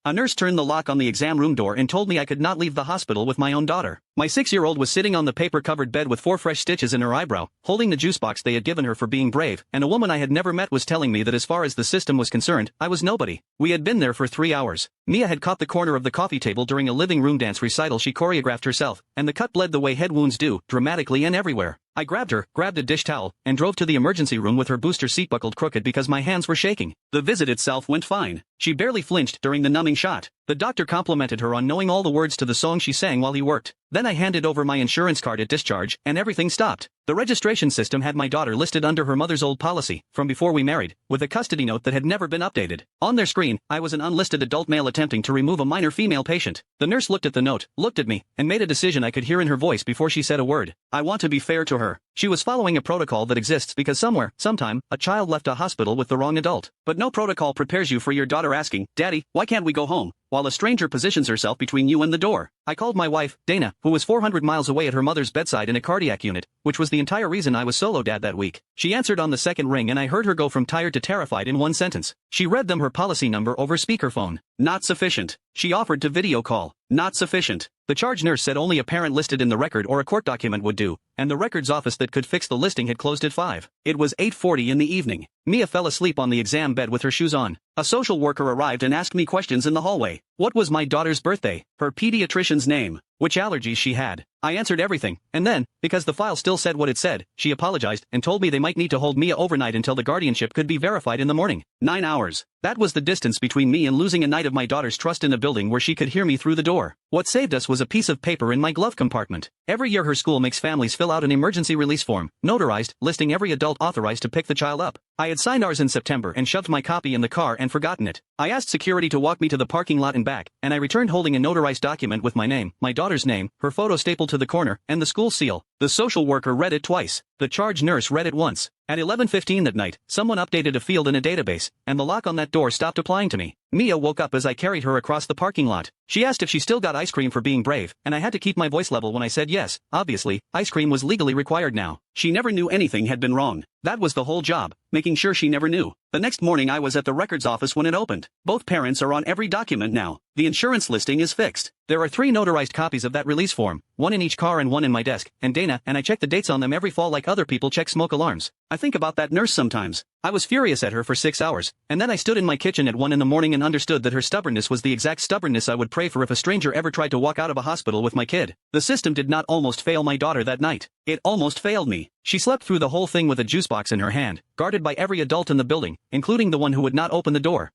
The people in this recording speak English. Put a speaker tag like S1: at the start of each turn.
S1: A nurse turned the lock on the exam room door and told me I could not leave the hospital with my own daughter. My 6-year-old was sitting on the paper-covered bed with 4 fresh stitches in her eyebrow, holding the juice box they had given her for being brave, and a woman I had never met was telling me that as far as the system was concerned, I was nobody. We had been there for 3 hours. Mia had caught the corner of the coffee table during a living room dance recital she choreographed herself, and the cut bled the way head wounds do, dramatically and everywhere. I grabbed a dish towel, and drove to the emergency room with her booster seat buckled crooked because my hands were shaking. The visit itself went fine. She barely flinched during the numbing shot. The doctor complimented her on knowing all the words to the song she sang while he worked. Then I handed over my insurance card at discharge, and everything stopped. The registration system had my daughter listed under her mother's old policy, from before we married, with a custody note that had never been updated. On their screen, I was an unlisted adult male attempting to remove a minor female patient. The nurse looked at the note, looked at me, and made a decision I could hear in her voice before she said a word. I want to be fair to her. She was following a protocol that exists because somewhere, sometime, a child left a hospital with the wrong adult. But no protocol prepares you for your daughter asking, "Daddy, why can't we go home?" while a stranger positions herself between you and the door. I called my wife, Dana, who was 400 miles away at her mother's bedside in a cardiac unit, which was the entire reason I was solo dad that week. She answered on the second ring and I heard her go from tired to terrified in one sentence. She read them her policy number over speakerphone. Not sufficient. She offered to video call. Not sufficient. The charge nurse said only a parent listed in the record or a court document would do, and the records office that could fix the listing had closed at 5. It was 8:40 in the evening. Mia fell asleep on the exam bed with her shoes on. A social worker arrived and asked me questions in the hallway. What was my daughter's birthday? Her pediatrician's name? Which allergies she had? I answered everything, and then, because the file still said what it said, she apologized and told me they might need to hold Mia overnight until the guardianship could be verified in the morning. 9 hours. That was the distance between me and losing a night of my daughter's trust in a building where she could hear me through the door. What saved us was a piece of paper in my glove compartment. Every year her school makes families fill out an emergency release form, notarized, listing every adult authorized to pick the child up. I had signed ours in September and shoved my copy in the car and forgotten it. I asked security to walk me to the parking lot and back, and I returned holding a notarized document with my name, my daughter's name, her photo stapled to the corner, and the school seal. The social worker read it twice. The charge nurse read it once. At 11:15 that night, someone updated a field in a database, and the lock on that door stopped applying to me. Mia woke up as I carried her across the parking lot. She asked if she still got ice cream for being brave, and I had to keep my voice level when I said yes. Obviously, ice cream was legally required now. She never knew anything had been wrong. That was the whole job, making sure she never knew. The next morning I was at the records office when it opened. Both parents are on every document now. The insurance listing is fixed. There are 3 notarized copies of that release form, 1 in each car and 1 in my desk, and Dana and I check the dates on them every fall like other people check smoke alarms. I think about that nurse sometimes. I was furious at her for 6 hours, and then I stood in my kitchen at 1 in the morning and understood that her stubbornness was the exact stubbornness I would pray for if a stranger ever tried to walk out of a hospital with my kid. The system did not almost fail my daughter that night. It almost failed me. She slept through the whole thing with a juice box in her hand, guarded by every adult in the building, including the one who would not open the door.